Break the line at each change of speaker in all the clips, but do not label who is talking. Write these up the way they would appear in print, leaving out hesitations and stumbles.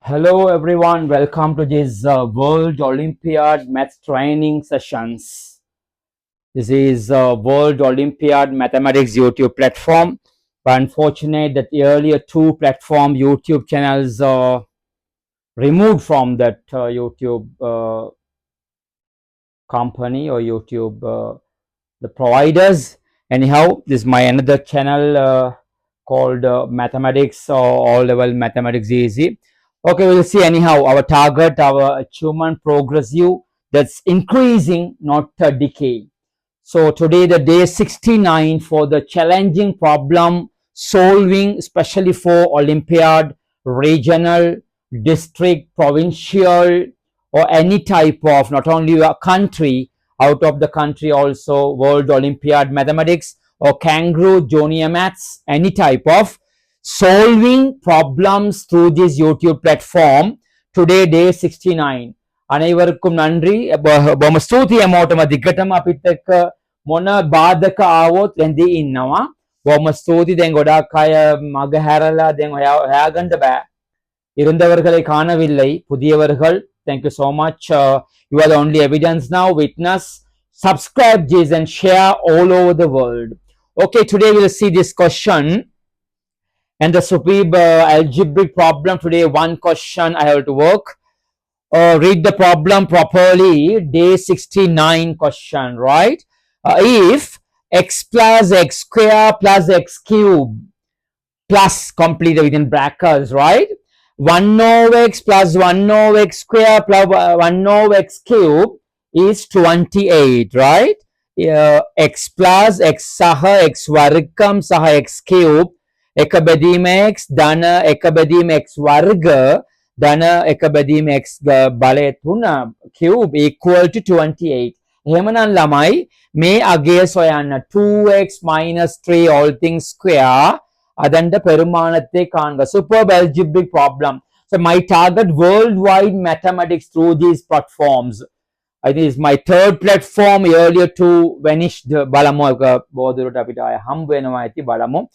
Hello everyone, welcome to this World Olympiad Maths Training Sessions. This is World Olympiad Mathematics YouTube platform. But unfortunate that the earlier two platform YouTube channels are removed from that YouTube company or YouTube the providers. Anyhow, this is my another channel called Mathematics or All Level Mathematics Easy. Okay, we'll see. Anyhow, our target, our achievement progressive, that's increasing, not decay. So today the day 69 for the challenging problem solving, especially for Olympiad, regional, district, provincial, or any type of, not only a country, out of the country also, World Olympiad Mathematics or Kangaroo, Junior Maths, any type of solving problems through this YouTube platform. Today day 69. අනයිවරක්කුම් නන්රී බොම ස්තුතියි හැමෝටම දිගටම අපිත් එක්ක මොන බාධක ආවොත් රැඳී ඉන්නවා. බොම ස්තුතියි. දැන් ගොඩාක් අය මග හැරලා දැන් හොයාගන්න බෑ. இருந்தவர்களை காணவில்லை புதியவர்கள். Thank you so much. You are the only evidence now. Witness, subscribe this and share all over the world. Okay, today we'll see this question and the superb algebraic problem. Today one question I have to work. Read the problem properly. Day 69 question, right? If x plus x square plus x cube plus completed within brackets, right? 1 over x plus 1 over x square plus 1 over x cube is 28, right? X plus x saha x vargam saha x cube එක බෙදීම x ධන එක බෙදීම x වර්ග ධන එක බෙදීම x බලය 3 cube equal to 28. එහෙමනම් ළමයි මේ අගය සොයන්න 2x minus 3 all things square அதண்ட பெருமானத்தை காண்க. Superb algebraic problem. So my target worldwide mathematics through these platforms. I think it's my third platform. Earlier two vanished. බලමු එක බෝධුරට අපිට ආය හම්බ වෙනවා ඇති බලමු.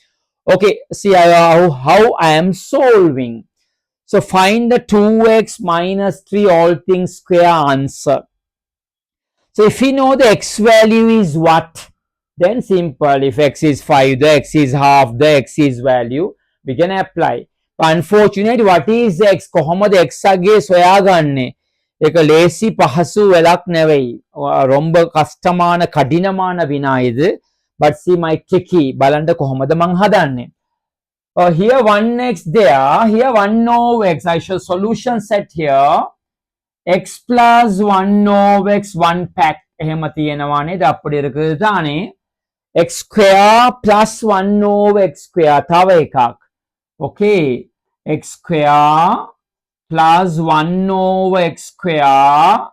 Okay, see how I am solving. So find the 2x minus 3 all things square answer. So if we know the x value is what, then simple. If x is 5, the x is half, the x is value, we can apply. But unfortunately, what is the x? කොහොමද x අගේ සොයාගන්නේ? ඒක ලේසි පහසු වෙලක් නෙවෙයි. ரொம்ப කෂ්ටமான කඩිනமான විනා இது. But see my tricky. බලන්න කොහොමද මං හදන්නේ. Here 1x there. Here 1 over x. I shall solution set here. X plus 1 over x 1 pack. එහෙම තියෙනවා නේද? අපිට இருக்குது தானே. X square plus 1 over x square. තව එකක්. Okay. X square plus 1 over x square.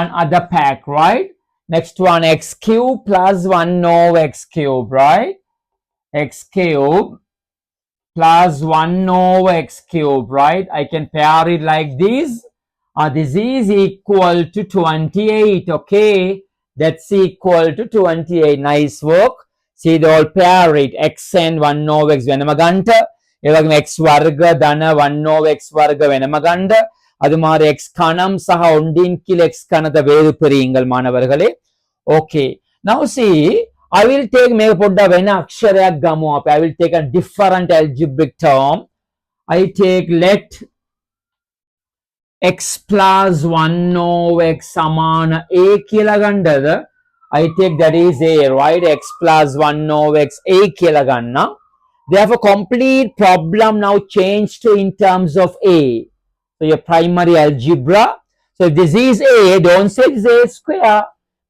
One other pack, right? Next one, x cube plus 1 over x cube, right? X cube plus 1 over x cube, right? I can pair it like this. This is equal to 28, okay? That's equal to 28. Nice work. See, they all pair it. X and 1 over x වෙනම ගන්නට. ඒ වගේම x වර්ග ධන 1 over x වර්ග වෙනම ගන්නට. அது மாதிரி x கணம் சக ஒன்றின் கீழ் x கணத்தை வேறு பிரியுங்கள் மாணவர்களே. Okay. Now see, I will take මේක පොඩ්ඩක් වෙන අක්ෂරයක් ගමු අපි. I will take a different algebraic term. I take let x plus 1 over x සමාන a කියලා ගන්නද? I take that is a, right? X plus 1 over x a කියලා ගන්න. Therefore, complete problem now changed to in terms of a. So your primary algebra. So if this is a, don't say this is a square.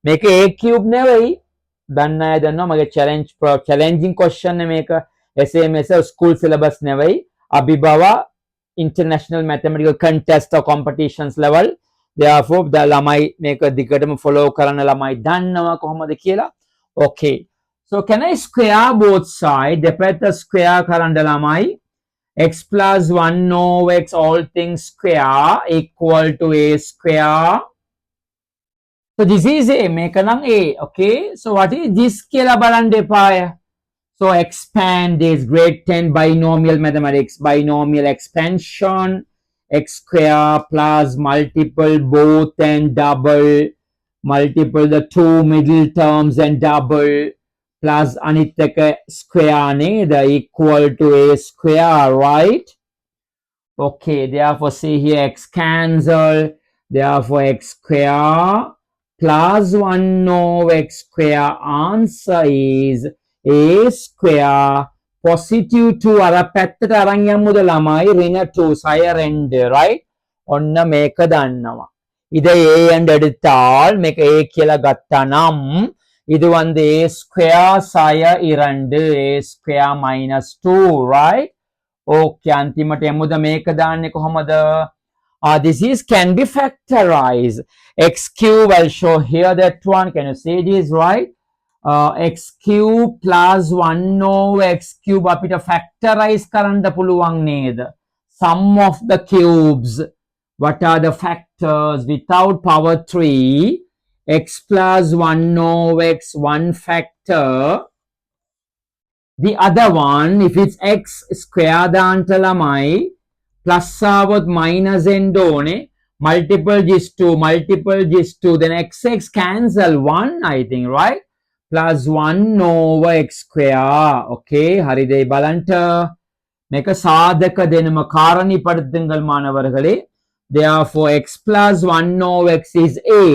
Make a cube නෙවෙයි. දන්න අය දන්නවා මගේ challenging question මේක SMS school syllabus නෙවෙයි. අභිභව international mathematical contest or competitions level. Therefore the ළමයි මේක දිගටම follow කරන ළමයි දන්නවා කොහොමද කියලා. Okay. So can I square both sides? දෙපැත්ත square කරන්න ළමයි. X plus 1 over x all things square equal to a square. So this is a, මේක නම් a, okay? So what is this කියලා බලන්න එපාය. So expand this grade 10 binomial mathematics, binomial expansion, x square plus multiple both and double, multiple the two middle terms and double, plus anitaka square the equal to a square, right? Okay, therefore see here x cancel, therefore x square plus 1 over x square answer is a square. Positive 2 අර පැත්තට අරන් යමුද ළමයි ඍණ 2 සය 2 right ඔන්න මේක දන්නවා இதை a என்று எடுத்தால் මේක a කියලා ගත්තා නම් இது வந்து a square සය 2 a square minus 2 right okay අන්තිමට යමුද මේක දාන්නේ කොහමද this is can be factorized x cube I'll show here that one can you see this right x cube plus 1 over x cube අපිට factorize කරන්න පුළුවන් නේද sum of the cubes what are the factors without power 3 x plus 1 over x 1 factor the other one if it's x square දාන්න ළමයි plus ආවොත් minus එන්න ඕනේ multiple is 2 then x cancel 1 I think right plus 1 over x square okay හරිද ඒ බලන්න මේක සාධක දෙනම කාරණීපடுத்துங்கள் மாணவர்களே therefore x plus 1 over x is a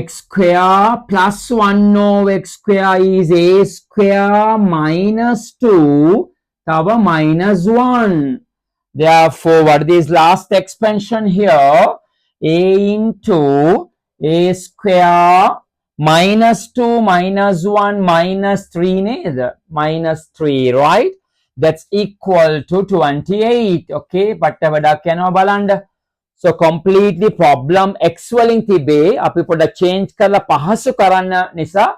x square plus 1 over x square is a square minus 2 තව minus 1 therefore what is last expansion here a into a square minus 2 minus 1 minus 3 නේද minus 3 right that's equal to 28 okay පට්ට වැඩක් යනවා බලන්න so completely problem x වලින් තිබේ අපි පොඩ්ඩක් change කරලා පහසු කරන්න නිසා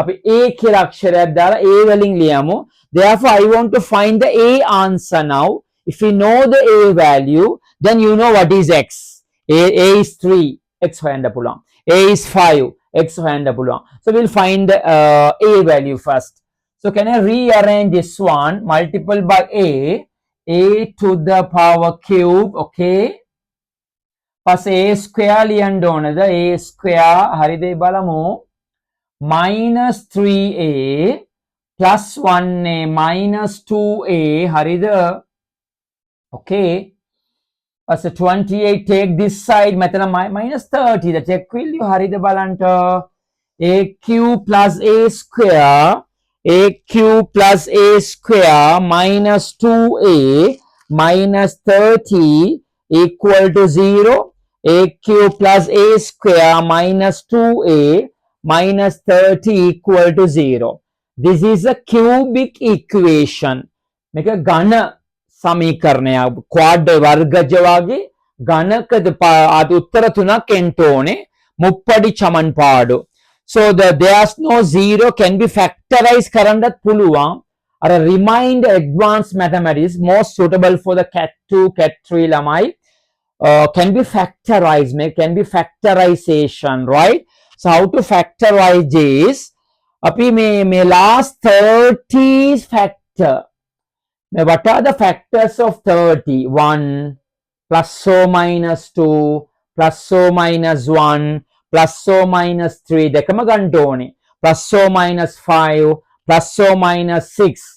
අපි a කියලා අක්ෂරයක් දාලා a වලින් ලියමු therefore I want to find the a answer now if you know the a value then you know what is x a is 3 x හොයන්න පුළුවන් a is 5 x හොයන්න පුළුවන්. So we'll find the a value first. So can I rearrange this one? Multiple by a to the power cube, okay? Plus a square ලියන්න ඕනද? a square හරිද බලමු. minus 3a plus 1a minus 2a හරිද? Okay. So 28 take this side මෙතන minus 30 the check value හරිද බලන්න a cube plus a cube plus a square minus 2a minus 30 equal to 0 a cube plus a square minus 2a minus 30 equal to 0 this is a cubic equation මේක ඝන සමීකරණය ක්වාඩ් වර්ගජ වගේ ඝනකද ආදී උත්තර තුනක් එන්න ඕනේ මුප්පඩි සමන්පාඩු so there's no zero can be factorized කරන්නත් පුළුවන් අර remind advanced mathematics most suitable for the cat 2 cat 3 ළමයි can be factorized can be factorization right so how to factorize this අපි මේ last 30 factor now, what are the factors of 30? 1 plus or minus 2 plus or minus 1 plus or minus 3 දෙකම ගන්න ඕනේ plus or minus 5 plus or minus 6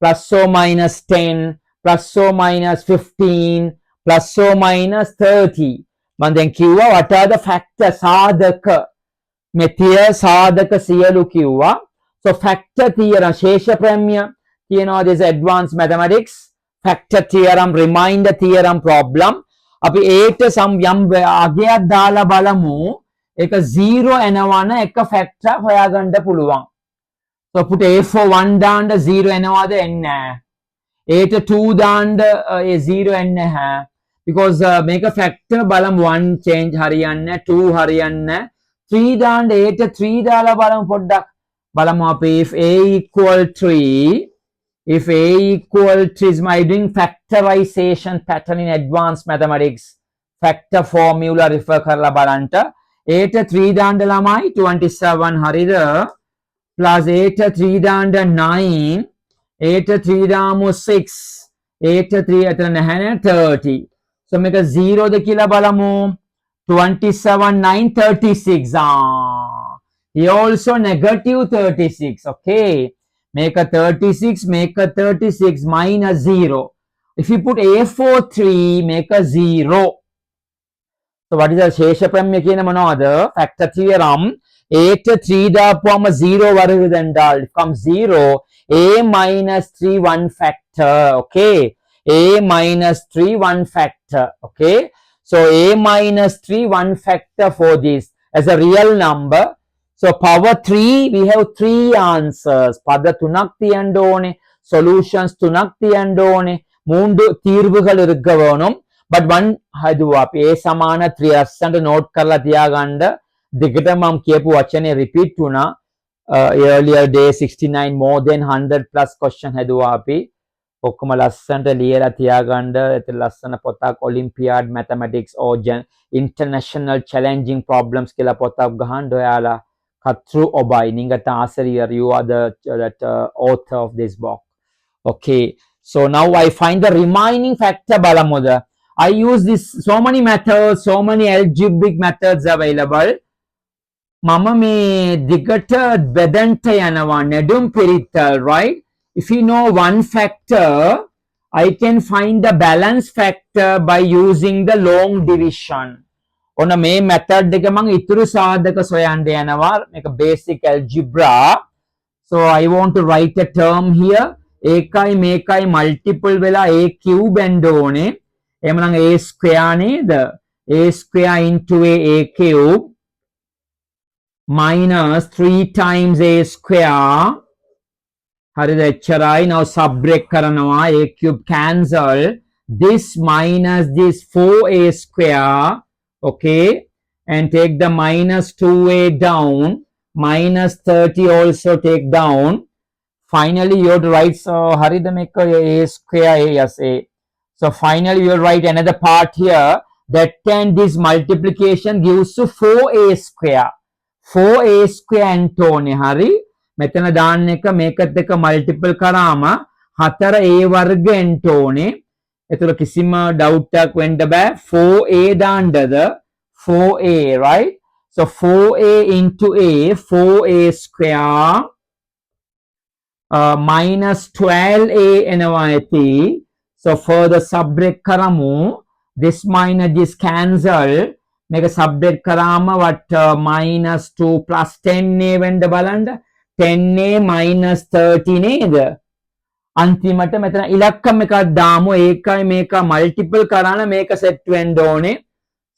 plus or minus 10 plus or minus 15 plus or minus 30 මම දැන් කිව්වා what are the factors සාධක මෙතිය සාධක සියලු කිව්වා so factor theorem ශේෂ ප්‍රමේය you know this advanced mathematics factor theorem reminder theorem problem අපි 8 සම් යම් අගයක් දාලා බලමු ඒක 0 එනවන එක factor හොයාගන්න පුළුවන් so put a for 1 දාන්න 0 එනවද එන්නේ නැහැ 8 2 දාන්න ඒ 0 එන්නේ නැහැ because මේක factor බලමු 1 change හරියන්නේ 2 හරියන්නේ 3 දාන්න 8 3 දාලා බලමු පොඩ්ඩක් බලමු අපි if a equal 3 if a equal to is my doing factorization pattern in advanced mathematics factor formula refer කරලා බලන්න 8 3 දාන්න ළමයි 27 හරිද plus 8 3 දාන්න 9 8 3 දාමු 6 8 3 එතන නැහැ නේ 30. So මේක 0ද කියලා බලමු. 27 9 36. Here also negative 36. Okay. Make a 36, make a 36 minus 0. If you put A4 3, make a 0. So what is the Sheshapramya කියන මොනවද? Factor theorem. 8 3 දාපුවම 0 වරගද என்றால் becomes 0. A minus 3 1 factor. Okay. A minus 3 1 factor. Okay. So A minus 3 1 factor for this as a real number. So power 3, we have 3 answers. පද 3ක් තියන්න ඕනේ. Solutions 3ක් තියන්න ඕනේ. 3 තීර්வுகள் இருக்க வேணும். But one හදුවා අපි A සමාන 3 අස්සන්ට note කරලා තියාගන්න. දෙකටම මම කියපු වචනේ repeat වුණා. Earlier day 69 more than 100 plus question හදුවා අපි. ඔක්කොම ලස්සනට ලියලා තියාගන්න. ඒත් ලස්සන පොතක් Olympiad mathematics or international challenging problems කියලා පොතක් ගහන්න ඔයාලා. Katru Obai, Ningata Asarier, you are the author of this book. Okay, so now I find the remaining factor Balamuda. I use this so many methods, so many algebraic methods available. Mama me digata bedanta yanawa nedum perital, right? If you know one factor, I can find the balance factor by using the long division. ඔන්න මේ method එක මම ඉතුරු සාධක සොයන්න යනවා මේක basic algebra. So I want to write a term here. ඒකයි මේකයි multiple වෙලා a cube එන්න ඕනේ. එහෙමනම් a square නේද? a square into a cube minus 3 times a square. හරිද? එච්චරයි. now subtract කරනවා. a cube cancel. This minus this 4a square. Okay, and take the minus 2a down, minus 30 also take down. Finally, you have to write, so Harida make a square, yes, a. So finally, you write another part here, that 10, this multiplication gives you 4a square. 4a square Antone, Hari, metana daneka make a multiple karama, hatara a varga Antone. එතකොට කිසිම doubt එකක් වෙන්න බෑ 4a දාන්නද 4a right so 4a into a 4a square minus 12a එනවා ඇති so further subtract කරමු this minus this cancel මේක subtract කරාම what minus 2 plus 10a වෙන්න බලන්න 10a minus 30 නේද අන්තිමට මෙතන ඉලක්කම් එකක් දාමු ඒකයි මේක මල්ටිපල් කරාන මේක සෙට් වෙන්න ඕනේ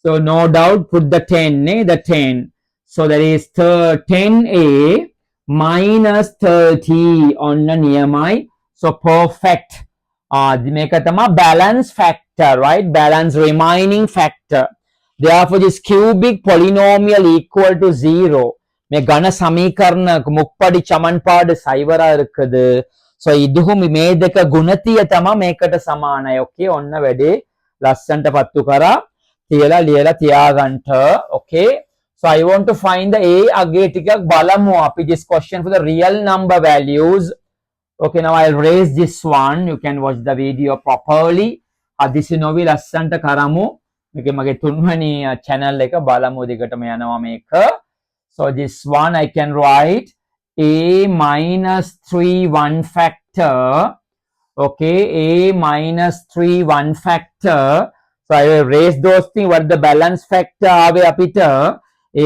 so no doubt put the 10 නේ the 10 so that is 10a minus 30 ඔන්න නියමයි so perfect මේක තමයි balance factor right balance remaining factor therefore this cubic polynomial equal to 0 මේ ඝන සමීකරණ මුප්පඩි චමන්පාඩ සයිවරා இருக்குது so ඉදුහුම මේ දෙක ගුණතිය තමයි මේකට සමානයි okay ඔන්න වැඩේ ලස්සන්ට පත්තු කරා තියලා ලියලා තියාගන්න okay so I want to find the a අගේ ටිකක් බලමු අපි this question for the real number values okay now I'll raise this one you can watch the video properly අදිසි නොවි ලස්සන්ට කරමු මේක මගේ තුන්වෙනි channel එක බලමු දිගටම යනවා මේක so this one I can write a minus 3 1 factor okay a minus 3 1 factor so I will raise those things what the balance factor ආවේ අපිට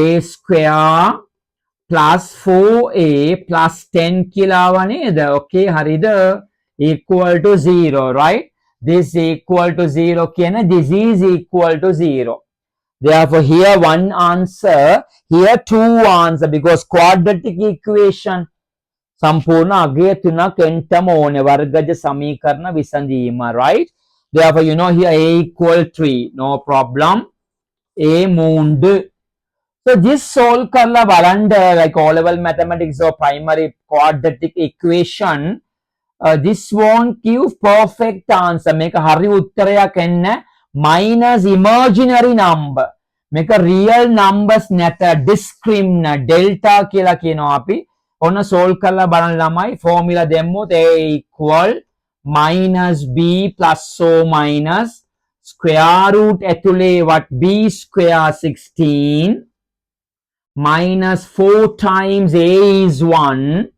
a square plus 4a plus 10 කියලා ආවා නේද okay හරිද equal to 0 right this equal to 0 කියන this is equal to 0 therefore here one answer here two answer because quadratic equation සම්පූර්ණ අගය තුනක් එන්ටම ඕනේ වර්ගජ සමීකරණ විසඳීම right therefore you know here a equal 3 no problem a மூன்று so this solve කරලා බලන්න like O level mathematics or primary quadratic equation this won't give perfect answer මේක හරි උත්තරයක් එන්න minus imaginary number මේක real numbers නැත discriminant delta කියලා කියනවා අපි ඔන්න solve කරලා බලන්න ළමයි formula දෙමුත් a equal minus b plus or minus square root ඇතුලේ what b square 16 minus 4 times a is 1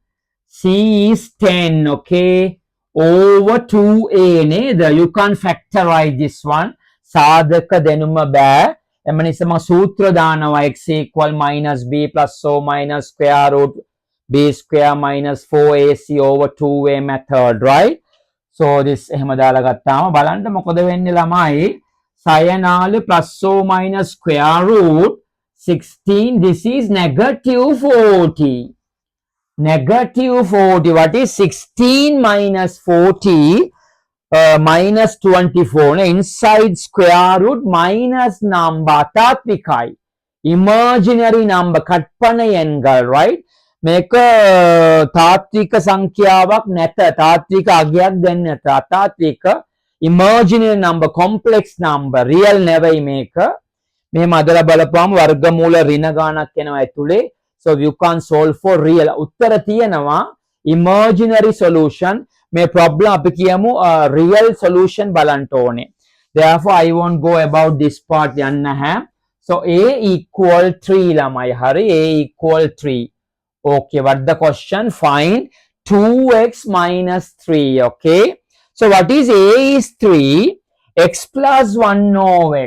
c is 10 okay over 2a නේද you can factorize this one සාධක දෙනුම බෑ එම නිසා මම සූත්‍ර දානවා x equal minus b plus or minus square root b square minus 4ac over 2a method right so this එහෙම දාලා ගත්තාම බලන්න මොකද වෙන්නේ ළමයි 6 plus or minus square root 16 this is negative 40 negative 40 what is 16 minus 40 minus 24 inside square root minus number තාත්විකයි imaginary number කට්පන එන්ගල් right මේක තාත්වික සංඛ්‍යාවක් නැත තාත්වික අගයක් දෙන්නේ නැත අතාත්වික imaginary number complex number real නෙවෙයි මේක මෙහෙම අදලා බලපුවම වර්ගමූල ඍණ ගානක් එනවා ඇතුලේ so you can solve for real උත්තර තියෙනවා imaginary solution මේ problem අපි කියමු real solution බලන්න ඕනේ therefore I won't go about this part යන්න නැහැ so a equal 3 ළමයි හරි a equal 3 okay what the question find 2x minus 3 okay so what is a is 3 x plus 1 over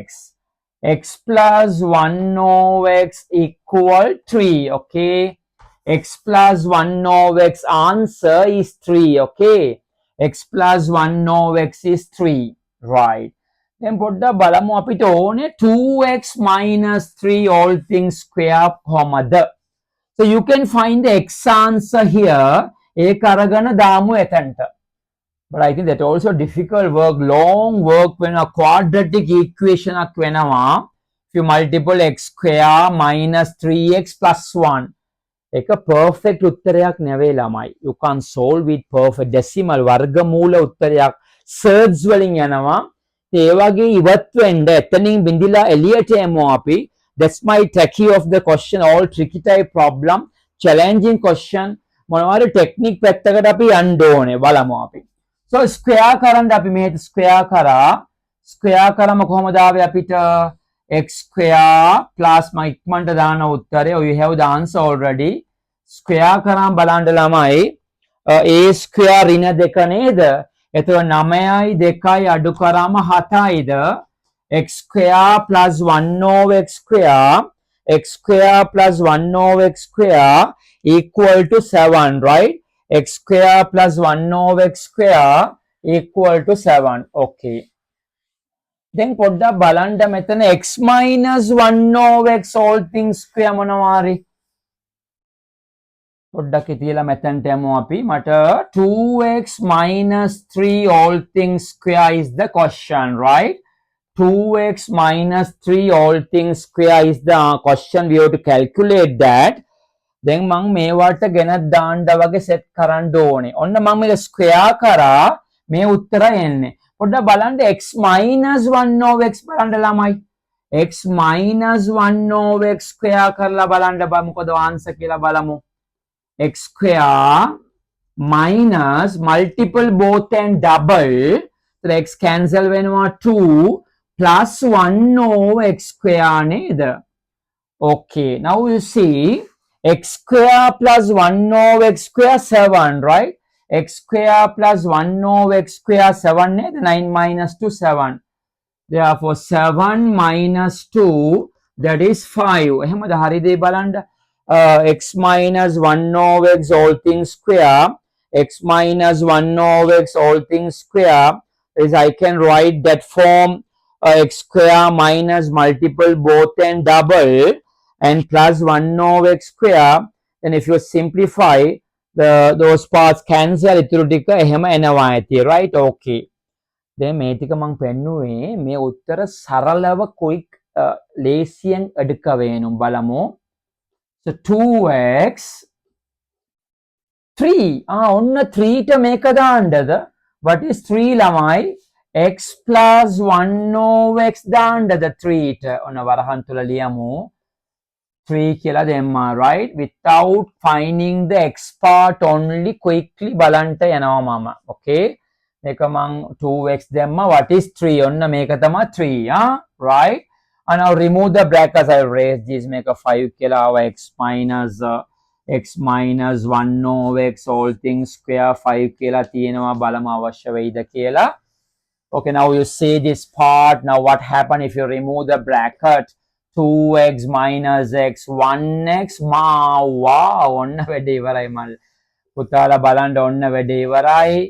x plus 1 over x equal 3 okay x plus 1 over x answer is 3 okay x plus 1 over x is 3 right then පොඩ්ඩක් බලමු අපිට ඕනේ 2x minus 3 all things square කොහමද so you can find the x answer here ඒක අරගෙන දාමු එතනට but I think that also difficult work long work when a quadratic equation ak වෙනවා if you multiple x square minus 3x plus 1 එක perfect උත්තරයක් නෙවෙයි ළමයි you can solve with perfect decimal වර්ගමූල උත්තරයක් surds වලින් යනවා ඒ වගේ ඉවත් වෙන්න එතනින් බිඳිලා එළියට එමු අපි that's my tricky of the question all tricky type problem challenging question මොනවාරි ටෙක්නික් පැත්තකට අපි යන්න ඕනේ බලමු අපි so square කරන්න අපි මෙහෙට square කරාම කොහොමද ආවේ අපිට x square plus my ඉක්මනට දාන උත්තරේ you have the answer already square කරාම බලන්න ළමයි a square ඍණ දෙක නේද එතකොට 9යි 2යි අඩු කරාම 7යිද x square plus 1 over x square plus 1 over x square equal to 7 right x square plus 1 over x square equal to 7 okay then පොඩ්ඩක් බලන්න මෙතන x minus 1 over x all things square මොනවාරි පොඩ්ඩක් තියලා මෙතනට යමු අපි මට 2x minus 3 all things square is the question right 2x minus 3 all things square is the question we have to calculate that then මම මේවට ගෙනත් දාන්න වගේ සෙට් කරන්න ඕනේ. ඔන්න මම මේක ස්ක්වෙයාර් කරා මේ උත්තරය එන්නේ. පොඩ්ඩක් බලන්න x minus 1 over x බලන්න ළමයි. x minus 1 over x square කරලා බලන්න මොකද ආන්සර් කියලා බලමු. x square minus multiple both and double so x cancel වෙනවා 2 plus 1 over x square නේද? Okay now you see x square plus 1 over x square 7 right x square plus 1 over x square 7 නේද 9 minus 2 7 therefore 7 minus 2 that is 5 එහෙමද හරිද බලන්න x minus 1 over x all things square x minus 1 over x all things square is I can write that form x square minus multiple both and double and plus 1 over x square then if you simplify those parts cancel ඉතුරු ටික එහෙම එනවා ඇති right okay දැන් මේ ටික මම පෙන්නුවේ මේ උත්තර සරලව quick ලේසියෙන් எடுக்க வேணும் බලමු so 2x 3 ඔන්න 3 ට මේක දාන්නද what is 3 ළමයි x plus 1 over x දාන්නද 3 ට ඔන්න වරහන් තුල ලියමු 3 කියලා දෙම්මා right without finding the x part only quickly බලන්ට යනවා මම okay මේක මං 2x දැම්මා. What is 3? ඔන්න මේක තමයි 3. Right? And now remove the brackets. I raise this, make a 5 කියලා ආවා. x minus 1 over x all things square 5 කියලා තියෙනවා. බලමු අවශ්‍ය වෙයිද කියලා. Okay, now you see this part. Now what happen if you remove the bracket? 2x minus x 1x. Wow, ඔන්න වැඩේ ඉවරයි මල්. පුතාලා බලන්න ඔන්න වැඩේ ඉවරයි.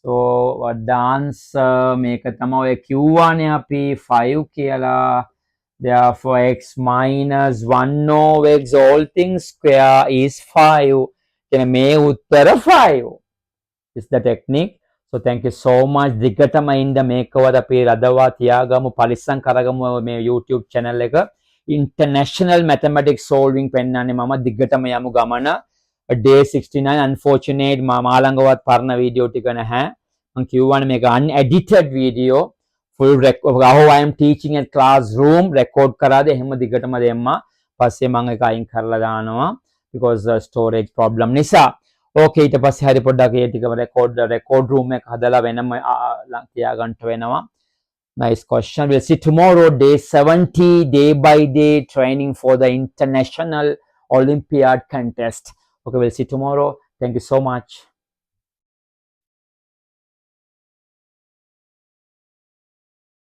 So what the answer? මේක තමයි ඔය Q1 අපි 5 කියලා. Therefore x minus 1 over x all things square is 5. කියන්නේ මේ උත්තර 5. Is the technique. So thank you so much. දිගටම ඉන්න මේකවත් අපි රදවා තියාගමු පරිස්සම් කරගමු මේ YouTube channel එක. International mathematics solving පෙන්නන්නේ මම දිගටම යමු ගමන. Day 69 unfortunate මා ළඟවත් පරණ වීඩියෝ ටික නැහැ. මම කියවන්නේ මේක unedited video. Full record how I am teaching at classroom record කරාද එහෙම දිගටම දෙම්මා පස්සේ මම ඒක අයින් කරලා දානවා because storage problem නිසා okay ඊට පස්සේ හරි පොඩ්ඩක් ඒ ටික record room එක හදලා වෙනම තියාගන්න වෙනවා. Nice question. We'll see tomorrow, day 70, day by day training for the international Olympiad contest. Okay, we'll see tomorrow. Thank you so much.